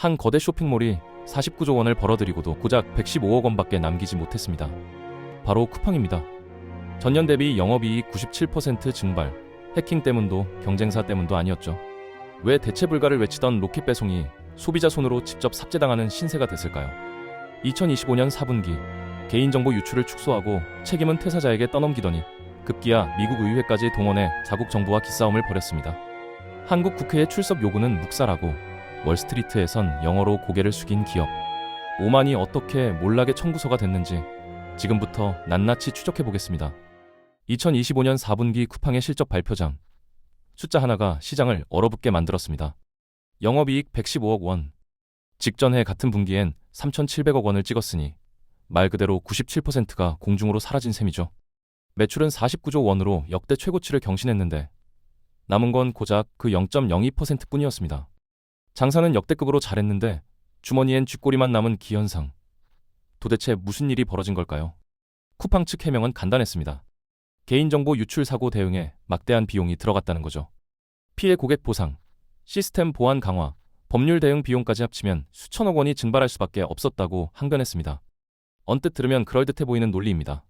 한 거대 쇼핑몰이 49조 원을 벌어들이고도 고작 115억 원밖에 남기지 못했습니다. 바로 쿠팡입니다. 전년 대비 영업이익 97% 증발, 해킹 때문도 경쟁사 때문도 아니었죠. 왜 대체 불가를 외치던 로켓 배송이 소비자 손으로 직접 삭제당하는 신세가 됐을까요? 2025년 4분기 개인정보 유출을 축소하고 책임은 퇴사자에게 떠넘기더니 급기야 미국 의회까지 동원해 자국 정부와 기싸움을 벌였습니다. 한국 국회의 출석 요구는 묵살하고 월스트리트에선 영어로 고개를 숙인 기업. 오만이 어떻게 몰락의 청구서가 됐는지 지금부터 낱낱이 추적해보겠습니다. 2025년 4분기 쿠팡의 실적 발표장. 숫자 하나가 시장을 얼어붙게 만들었습니다. 영업이익 115억 원. 직전해 같은 분기엔 3,700억 원을 찍었으니 말 그대로 97%가 공중으로 사라진 셈이죠. 매출은 49조 원으로 역대 최고치를 경신했는데 남은 건 고작 그 0.02%뿐이었습니다. 장사는 역대급으로 잘했는데 주머니엔 쥐꼬리만 남은 기현상. 도대체 무슨 일이 벌어진 걸까요? 쿠팡 측 해명은 간단했습니다. 개인정보 유출 사고 대응에 막대한 비용이 들어갔다는 거죠. 피해 고객 보상, 시스템 보안 강화, 법률 대응 비용까지 합치면 수천억 원이 증발할 수밖에 없었다고 항변했습니다. 언뜻 들으면 그럴듯해 보이는 논리입니다.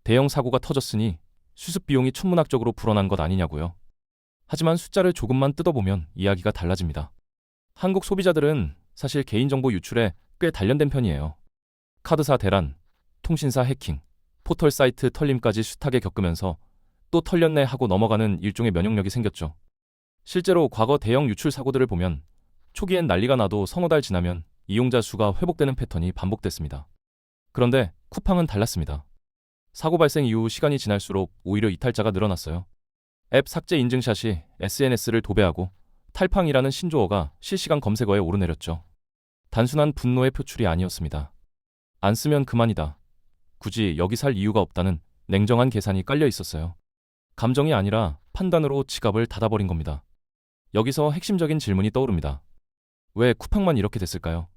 대형 사고가 터졌으니 수습 비용이 천문학적으로 불어난 것 아니냐고요. 하지만 숫자를 조금만 뜯어보면 이야기가 달라집니다. 한국 소비자들은 사실 개인정보 유출에 꽤 단련된 편이에요. 카드사 대란, 통신사 해킹, 포털 사이트 털림까지 숱하게 겪으면서 또 털렸네 하고 넘어가는 일종의 면역력이 생겼죠. 실제로 과거 대형 유출 사고들을 보면 초기엔 난리가 나도 서너 달 지나면 이용자 수가 회복되는 패턴이 반복됐습니다. 그런데 쿠팡은 달랐습니다. 사고 발생 이후 시간이 지날수록 오히려 이탈자가 늘어났어요. 앱 삭제 인증샷이 SNS를 도배하고 탈팡이라는 신조어가 실시간 검색어에 오르내렸죠. 단순한 분노의 표출이 아니었습니다. 안 쓰면 그만이다. 굳이 여기 살 이유가 없다는 냉정한 계산이 깔려 있었어요. 감정이 아니라 판단으로 지갑을 닫아버린 겁니다. 여기서 핵심적인 질문이 떠오릅니다. 왜 쿠팡만 이렇게 됐을까요?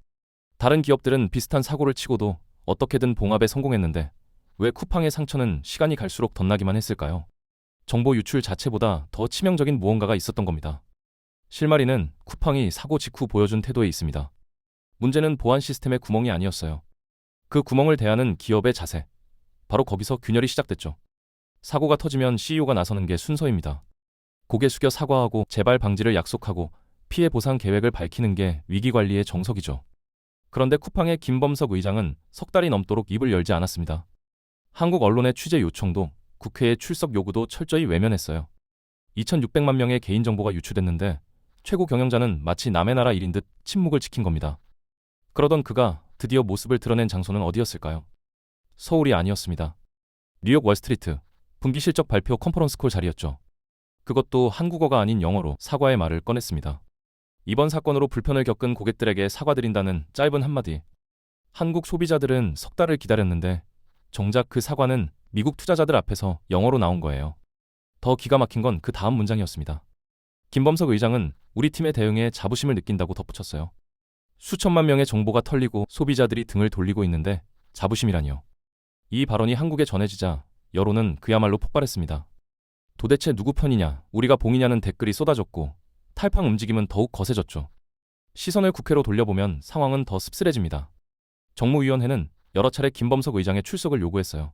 다른 기업들은 비슷한 사고를 치고도 어떻게든 봉합에 성공했는데 왜 쿠팡의 상처는 시간이 갈수록 덧나기만 했을까요? 정보 유출 자체보다 더 치명적인 무언가가 있었던 겁니다. 실마리는 쿠팡이 사고 직후 보여준 태도에 있습니다. 문제는 보안 시스템의 구멍이 아니었어요. 그 구멍을 대하는 기업의 자세. 바로 거기서 균열이 시작됐죠. 사고가 터지면 CEO가 나서는 게 순서입니다. 고개 숙여 사과하고 재발 방지를 약속하고 피해 보상 계획을 밝히는 게 위기관리의 정석이죠. 그런데 쿠팡의 김범석 의장은 석 달이 넘도록 입을 열지 않았습니다. 한국 언론의 취재 요청도 국회의 출석 요구도 철저히 외면했어요. 2,600만 명의 개인정보가 유출됐는데 최고 경영자는 마치 남의 나라 일인 듯 침묵을 지킨 겁니다. 그러던 그가 드디어 모습을 드러낸 장소는 어디였을까요? 서울이 아니었습니다. 뉴욕 월스트리트 분기 실적 발표 컨퍼런스 콜 자리였죠. 그것도 한국어가 아닌 영어로 사과의 말을 꺼냈습니다. 이번 사건으로 불편을 겪은 고객들에게 사과드린다는 짧은 한마디. 한국 소비자들은 석 달을 기다렸는데 정작 그 사과는 미국 투자자들 앞에서 영어로 나온 거예요. 더 기가 막힌 건 그 다음 문장이었습니다. 김범석 의장은 우리 팀의 대응에 자부심을 느낀다고 덧붙였어요. 수천만 명의 정보가 털리고 소비자들이 등을 돌리고 있는데 자부심이라니요. 이 발언이 한국에 전해지자 여론은 그야말로 폭발했습니다. 도대체 누구 편이냐, 우리가 봉이냐는 댓글이 쏟아졌고 탈팡 움직임은 더욱 거세졌죠. 시선을 국회로 돌려보면 상황은 더 씁쓸해집니다. 정무위원회는 여러 차례 김범석 의장의 출석을 요구했어요.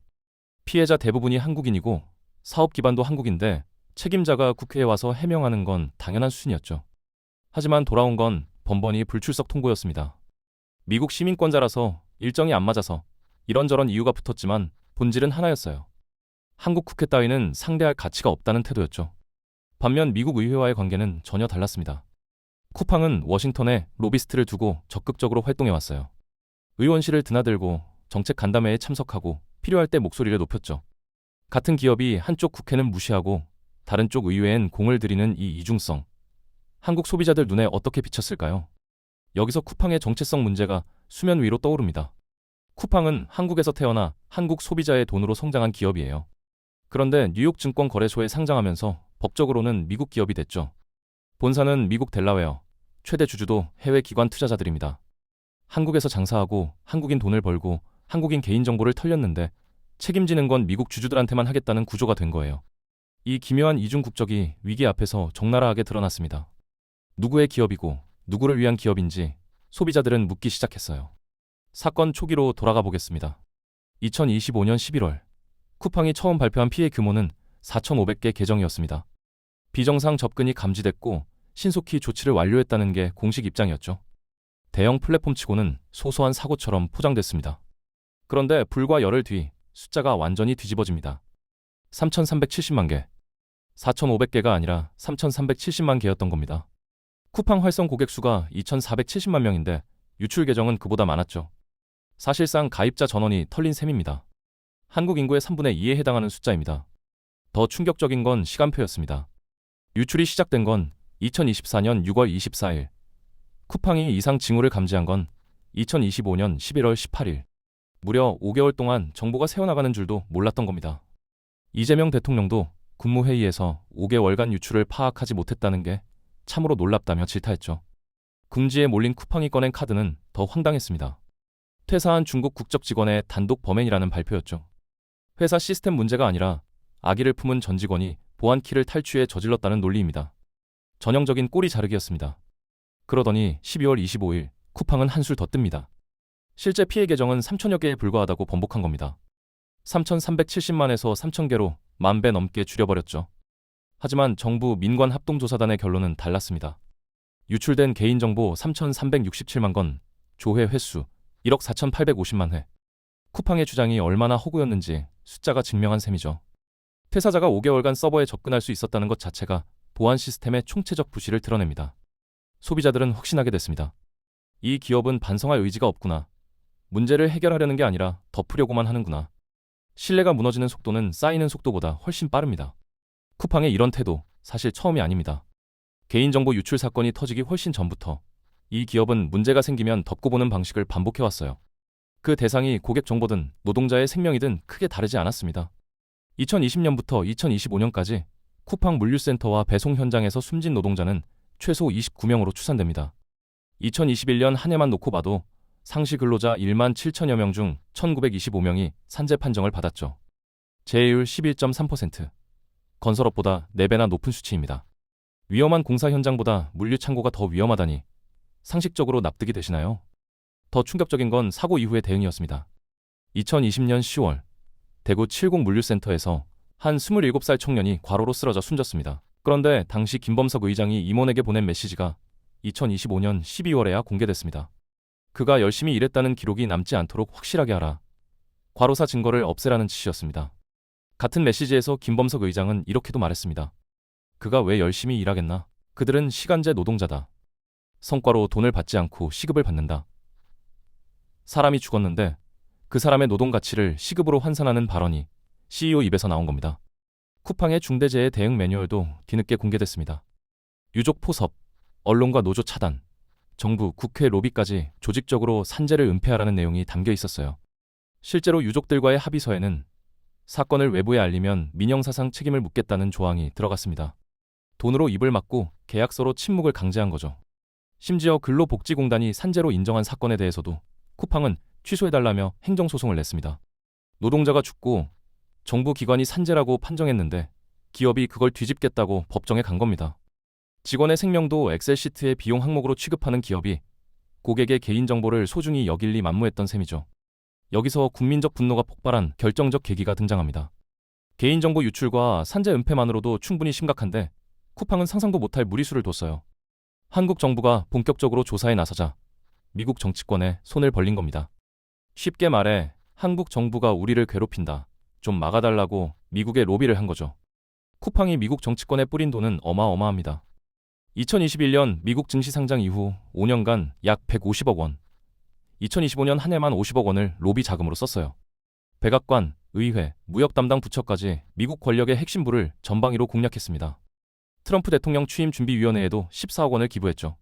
피해자 대부분이 한국인이고 사업 기반도 한국인데 책임자가 국회에 와서 해명하는 건 당연한 수준이었죠. 하지만 돌아온 건 번번이 불출석 통보였습니다. 미국 시민권자라서 일정이 안 맞아서 이런저런 이유가 붙었지만 본질은 하나였어요. 한국 국회 따위는 상대할 가치가 없다는 태도였죠. 반면 미국 의회와의 관계는 전혀 달랐습니다. 쿠팡은 워싱턴에 로비스트를 두고 적극적으로 활동해왔어요. 의원실을 드나들고 정책 간담회에 참석하고 필요할 때 목소리를 높였죠. 같은 기업이 한쪽 국회는 무시하고 다른 쪽 의회엔 공을 들이는 이 이중성. 한국 소비자들 눈에 어떻게 비쳤을까요? 여기서 쿠팡의 정체성 문제가 수면 위로 떠오릅니다. 쿠팡은 한국에서 태어나 한국 소비자의 돈으로 성장한 기업이에요. 그런데 뉴욕 증권거래소에 상장하면서 법적으로는 미국 기업이 됐죠. 본사는 미국 델라웨어, 최대 주주도 해외 기관 투자자들입니다. 한국에서 장사하고 한국인 돈을 벌고 한국인 개인정보를 털렸는데 책임지는 건 미국 주주들한테만 하겠다는 구조가 된 거예요. 이 기묘한 이중 국적이 위기 앞에서 적나라하게 드러났습니다. 누구의 기업이고 누구를 위한 기업인지 소비자들은 묻기 시작했어요. 사건 초기로 돌아가 보겠습니다. 2025년 11월, 쿠팡이 처음 발표한 피해 규모는 4,500개 계정이었습니다. 비정상 접근이 감지됐고 신속히 조치를 완료했다는 게 공식 입장이었죠. 대형 플랫폼치고는 소소한 사고처럼 포장됐습니다. 그런데 불과 열흘 뒤 숫자가 완전히 뒤집어집니다. 3,370만 개. 4,500개가 아니라 3,370만 개였던 겁니다. 쿠팡 활성 고객 수가 2,470만 명인데 유출 계정은 그보다 많았죠. 사실상 가입자 전원이 털린 셈입니다. 한국 인구의 3분의 2에 해당하는 숫자입니다. 더 충격적인 건 시간표였습니다. 유출이 시작된 건 2024년 6월 24일, 쿠팡이 이상 징후를 감지한 건 2025년 11월 18일. 무려 5개월 동안 정보가 새어나가는 줄도 몰랐던 겁니다. 이재명 대통령도 국무회의에서 5개월간 유출을 파악하지 못했다는 게 참으로 놀랍다며 질타했죠. 궁지에 몰린 쿠팡이 꺼낸 카드는 더 황당했습니다. 퇴사한 중국 국적 직원의 단독 범행이라는 발표였죠. 회사 시스템 문제가 아니라 악의를 품은 전 직원이 보안키를 탈취해 저질렀다는 논리입니다. 전형적인 꼬리 자르기였습니다. 그러더니 12월 25일 쿠팡은 한술 더 뜹니다. 실제 피해 계정은 3천여 개에 불과하다고 번복한 겁니다. 3,370만에서 3,000개로 10,000배 넘게 줄여버렸죠. 하지만 정부 민관합동조사단의 결론은 달랐습니다. 유출된 개인정보 3,367만 건, 조회 횟수 1억 4,850만 회. 쿠팡의 주장이 얼마나 허구였는지 숫자가 증명한 셈이죠. 퇴사자가 5개월간 서버에 접근할 수 있었다는 것 자체가 보안 시스템의 총체적 부실을 드러냅니다. 소비자들은 확신하게 됐습니다. 이 기업은 반성할 의지가 없구나. 문제를 해결하려는 게 아니라 덮으려고만 하는구나. 신뢰가 무너지는 속도는 쌓이는 속도보다 훨씬 빠릅니다. 쿠팡의 이런 태도 사실 처음이 아닙니다. 개인정보 유출 사건이 터지기 훨씬 전부터 이 기업은 문제가 생기면 덮고 보는 방식을 반복해왔어요. 그 대상이 고객 정보든 노동자의 생명이든 크게 다르지 않았습니다. 2020년부터 2025년까지 쿠팡 물류센터와 배송 현장에서 숨진 노동자는 최소 29명으로 추산됩니다. 2021년 한 해만 놓고 봐도 상시 근로자 1만 7천여 명 중 1,925명이 산재 판정을 받았죠. 재해율 11.3%. 건설업보다 4배나 높은 수치입니다. 위험한 공사 현장보다 물류 창고가 더 위험하다니 상식적으로 납득이 되시나요? 더 충격적인 건 사고 이후의 대응이었습니다. 2020년 10월 대구 70 물류센터에서 한 27살 청년이 과로로 쓰러져 숨졌습니다. 그런데 당시 김범석 의장이 임원에게 보낸 메시지가 2025년 12월에야 공개됐습니다. 그가 열심히 일했다는 기록이 남지 않도록 확실하게 하라. 과로사 증거를 없애라는 취지였습니다. 같은 메시지에서 김범석 의장은 이렇게도 말했습니다. 그가 왜 열심히 일하겠나? 그들은 시간제 노동자다. 성과로 돈을 받지 않고 시급을 받는다. 사람이 죽었는데 그 사람의 노동 가치를 시급으로 환산하는 발언이 CEO 입에서 나온 겁니다. 쿠팡의 중대재해 대응 매뉴얼도 뒤늦게 공개됐습니다. 유족 포섭, 언론과 노조 차단, 정부, 국회 로비까지 조직적으로 산재를 은폐하라는 내용이 담겨 있었어요. 실제로 유족들과의 합의서에는 사건을 외부에 알리면 민형사상 책임을 묻겠다는 조항이 들어갔습니다. 돈으로 입을 막고 계약서로 침묵을 강제한 거죠. 심지어 근로복지공단이 산재로 인정한 사건에 대해서도 쿠팡은 취소해달라며 행정소송을 냈습니다. 노동자가 죽고 정부 기관이 산재라고 판정했는데 기업이 그걸 뒤집겠다고 법정에 간 겁니다. 직원의 생명도 엑셀시트의 비용 항목으로 취급하는 기업이 고객의 개인정보를 소중히 여길 리 만무했던 셈이죠. 여기서 국민적 분노가 폭발한 결정적 계기가 등장합니다. 개인정보 유출과 산재 은폐만으로도 충분히 심각한데 쿠팡은 상상도 못할 무리수를 뒀어요. 한국 정부가 본격적으로 조사에 나서자 미국 정치권에 손을 벌린 겁니다. 쉽게 말해 한국 정부가 우리를 괴롭힌다. 좀 막아달라고 미국에 로비를 한 거죠. 쿠팡이 미국 정치권에 뿌린 돈은 어마어마합니다. 2021년 미국 증시 상장 이후 5년간 약 150억 원, 2025년 한 해만 50억 원을 로비 자금으로 썼어요. 백악관, 의회, 무역 담당 부처까지 미국 권력의 핵심부를 전방위로 공략했습니다. 트럼프 대통령 취임 준비위원회에도 14억 원을 기부했죠.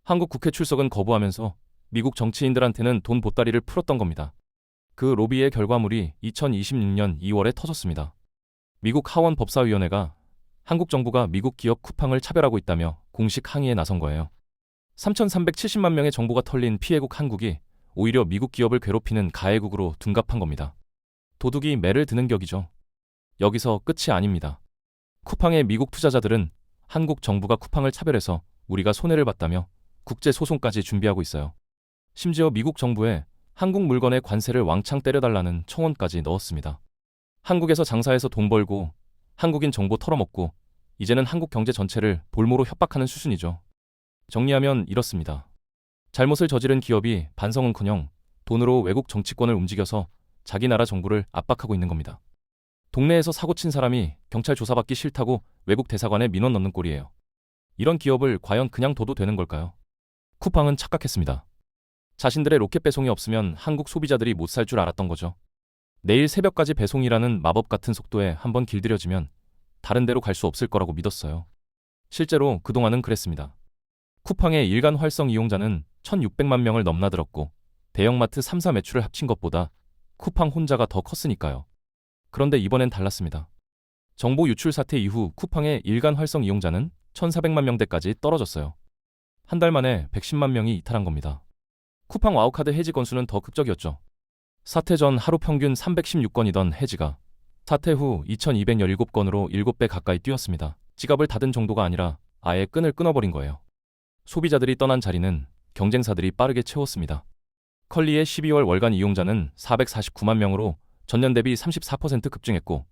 한국 국회 출석은 거부하면서 미국 정치인들한테는 돈 보따리를 풀었던 겁니다. 그 로비의 결과물이 2026년 2월에 터졌습니다. 미국 하원 법사위원회가 한국 정부가 미국 기업 쿠팡을 차별하고 있다며 공식 항의에 나선 거예요. 3,370만 명의 정보가 털린 피해국 한국이 오히려 미국 기업을 괴롭히는 가해국으로 둔갑한 겁니다. 도둑이 매를 드는 격이죠. 여기서 끝이 아닙니다. 쿠팡의 미국 투자자들은 한국 정부가 쿠팡을 차별해서 우리가 손해를 봤다며 국제 소송까지 준비하고 있어요. 심지어 미국 정부에 한국 물건의 관세를 왕창 때려달라는 청원까지 넣었습니다. 한국에서 장사해서 돈 벌고 한국인 정보 털어먹고 이제는 한국 경제 전체를 볼모로 협박하는 수준이죠. 정리하면 이렇습니다. 잘못을 저지른 기업이 반성은커녕 돈으로 외국 정치권을 움직여서 자기 나라 정부를 압박하고 있는 겁니다. 동네에서 사고 친 사람이 경찰 조사받기 싫다고 외국 대사관에 민원 넣는 꼴이에요. 이런 기업을 과연 그냥 둬도 되는 걸까요? 쿠팡은 착각했습니다. 자신들의 로켓 배송이 없으면 한국 소비자들이 못 살 줄 알았던 거죠. 내일 새벽까지 배송이라는 마법 같은 속도에 한번 길들여지면 다른 데로 갈 수 없을 거라고 믿었어요. 실제로 그동안은 그랬습니다. 쿠팡의 일간 활성 이용자는 1,600만 명을 넘나들었고 대형마트 3사 매출을 합친 것보다 쿠팡 혼자가 더 컸으니까요. 그런데 이번엔 달랐습니다. 정보 유출 사태 이후 쿠팡의 일간 활성 이용자는 1,400만 명대까지 떨어졌어요. 한 달 만에 110만 명이 이탈한 겁니다. 쿠팡 와우카드 해지 건수는 더 극적이었죠. 사태 전 하루 평균 316건이던 해지가 사태 후 2,217건으로 7배 가까이 뛰었습니다. 지갑을 닫은 정도가 아니라 아예 끈을 끊어버린 거예요. 소비자들이 떠난 자리는 경쟁사들이 빠르게 채웠습니다. 컬리의 12월 월간 이용자는 449만 명으로 전년 대비 34% 급증했고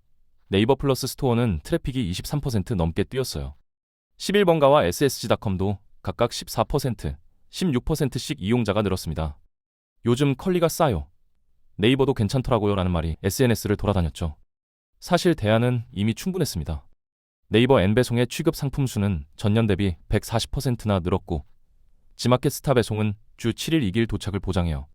네이버 플러스 스토어는 트래픽이 23% 넘게 뛰었어요. 11번가와 SSG닷컴도 각각 14%, 16%씩 이용자가 늘었습니다. 요즘 컬리가 싸요. 네이버도 괜찮더라고요 라는 말이 SNS를 돌아다녔죠. 사실 대안은 이미 충분했습니다. 네이버 N배송의 취급 상품 수는 전년 대비 140%나 늘었고 지마켓 스타 배송은 주 7일 2길 도착을 보장해요.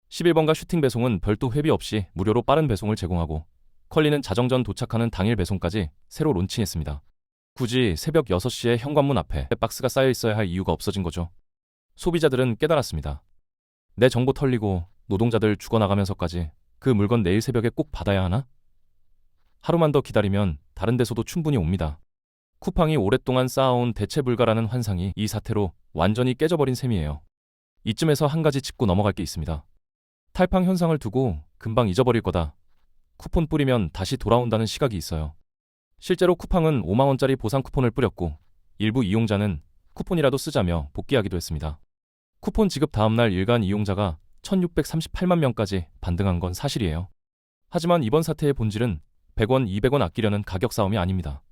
11번가 슈팅 배송은 별도 회비 없이 무료로 빠른 배송을 제공하고 컬리는 자정전 도착하는 당일 배송까지 새로 론칭했습니다. 굳이 새벽 6시에 현관문 앞에 박스가 쌓여 있어야 할 이유가 없어진 거죠. 소비자들은 깨달았습니다. 내 정보 털리고 노동자들 죽어나가면서까지 그 물건 내일 새벽에 꼭 받아야 하나? 하루만 더 기다리면 다른 데서도 충분히 옵니다. 쿠팡이 오랫동안 쌓아온 대체 불가라는 환상이 이 사태로 완전히 깨져버린 셈이에요. 이쯤에서 한 가지 짚고 넘어갈 게 있습니다. 탈팡 현상을 두고 금방 잊어버릴 거다. 쿠폰 뿌리면 다시 돌아온다는 시각이 있어요. 실제로 쿠팡은 5만 원짜리 보상 쿠폰을 뿌렸고 일부 이용자는 쿠폰이라도 쓰자며 복귀하기도 했습니다. 쿠폰 지급 다음날 일간 이용자가 1,638만 명까지 반등한 건 사실이에요. 하지만 이번 사태의 본질은 100원, 200원 아끼려는 가격 싸움이 아닙니다.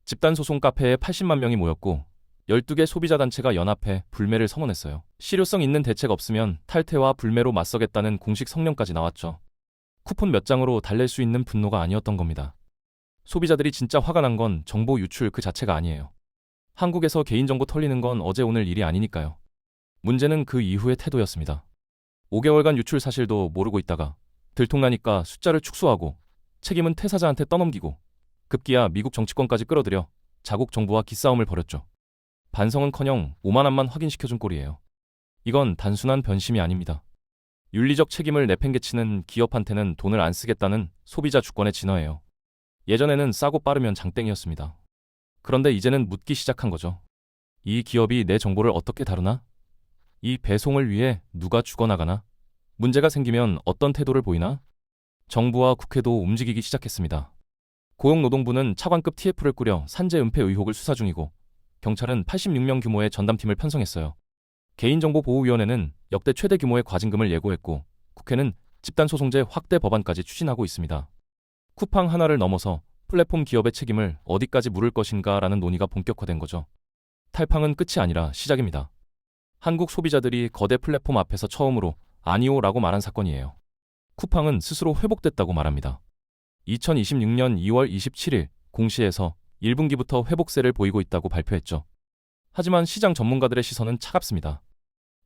집단소송 카페에 80만 명이 모였고 12개 소비자단체가 연합해 불매를 선언했어요. 실효성 있는 대책 없으면 탈퇴와 불매로 맞서겠다는 공식 성명까지 나왔죠. 쿠폰 몇 장으로 달랠 수 있는 분노가 아니었던 겁니다. 소비자들이 진짜 화가 난 건 정보 유출 그 자체가 아니에요. 한국에서 개인정보 털리는 건 어제 오늘 일이 아니니까요. 문제는 그 이후의 태도였습니다. 5개월간 유출 사실도 모르고 있다가 들통나니까 숫자를 축소하고 책임은 퇴사자한테 떠넘기고 급기야 미국 정치권까지 끌어들여 자국 정부와 기싸움을 벌였죠. 반성은커녕 오만함만 확인시켜준 꼴이에요. 이건 단순한 변심이 아닙니다. 윤리적 책임을 내팽개치는 기업한테는 돈을 안 쓰겠다는 소비자 주권의 진화예요. 예전에는 싸고 빠르면 장땡이었습니다. 그런데 이제는 묻기 시작한 거죠. 이 기업이 내 정보를 어떻게 다루나? 이 배송을 위해 누가 죽어나가나? 문제가 생기면 어떤 태도를 보이나? 정부와 국회도 움직이기 시작했습니다. 고용노동부는 차관급 TF를 꾸려 산재 은폐 의혹을 수사 중이고 경찰은 86명 규모의 전담팀을 편성했어요. 개인정보보호위원회는 역대 최대 규모의 과징금을 예고했고 국회는 집단소송제 확대 법안까지 추진하고 있습니다. 쿠팡 하나를 넘어서 플랫폼 기업의 책임을 어디까지 물을 것인가라는 논의가 본격화된 거죠. 탈팡은 끝이 아니라 시작입니다. 한국 소비자들이 거대 플랫폼 앞에서 처음으로 아니오라고 말한 사건이에요. 쿠팡은 스스로 회복됐다고 말합니다. 2026년 2월 27일 공시에서 1분기부터 회복세를 보이고 있다고 발표했죠. 하지만 시장 전문가들의 시선은 차갑습니다.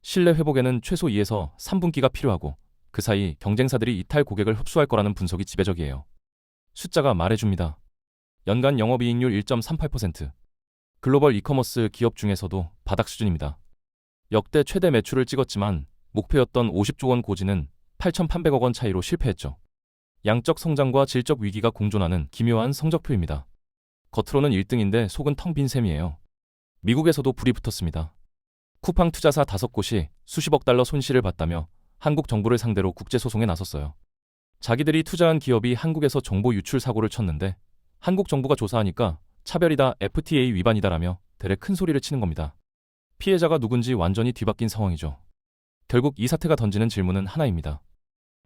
신뢰 회복에는 최소 2에서 3분기가 필요하고 그 사이 경쟁사들이 이탈 고객을 흡수할 거라는 분석이 지배적이에요. 숫자가 말해줍니다. 연간 영업이익률 1.38%. 글로벌 이커머스 기업 중에서도 바닥 수준입니다. 역대 최대 매출을 찍었지만 목표였던 50조 원 고지는 8,800억 원 차이로 실패했죠. 양적 성장과 질적 위기가 공존하는 기묘한 성적표입니다. 겉으로는 1등인데 속은 텅 빈 셈이에요. 미국에서도 불이 붙었습니다. 쿠팡 투자사 5곳이 수십억 달러 손실을 봤다며 한국 정부를 상대로 국제소송에 나섰어요. 자기들이 투자한 기업이 한국에서 정보 유출 사고를 쳤는데 한국 정부가 조사하니까 차별이다, FTA 위반이다라며 대래 큰 소리를 치는 겁니다. 피해자가 누군지 완전히 뒤바뀐 상황이죠. 결국 이 사태가 던지는 질문은 하나입니다.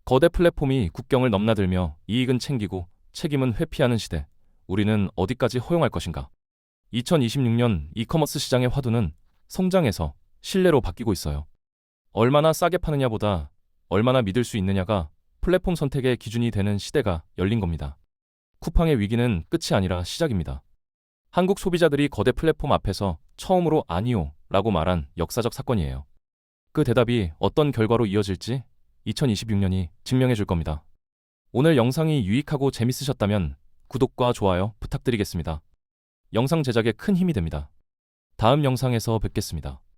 거대 플랫폼이 국경을 넘나들며 이익은 챙기고 책임은 회피하는 시대. 우리는 어디까지 허용할 것인가? 2026년 이커머스 시장의 화두는 성장에서 신뢰로 바뀌고 있어요. 얼마나 싸게 파느냐보다 얼마나 믿을 수 있느냐가 플랫폼 선택의 기준이 되는 시대가 열린 겁니다. 쿠팡의 위기는 끝이 아니라 시작입니다. 한국 소비자들이 거대 플랫폼 앞에서 처음으로 아니요 라고 말한 역사적 사건이에요. 그 대답이 어떤 결과로 이어질지 2026년이 증명해 줄 겁니다. 오늘 영상이 유익하고 재밌으셨다면 구독과 좋아요 부탁드리겠습니다. 영상 제작에 큰 힘이 됩니다. 다음 영상에서 뵙겠습니다.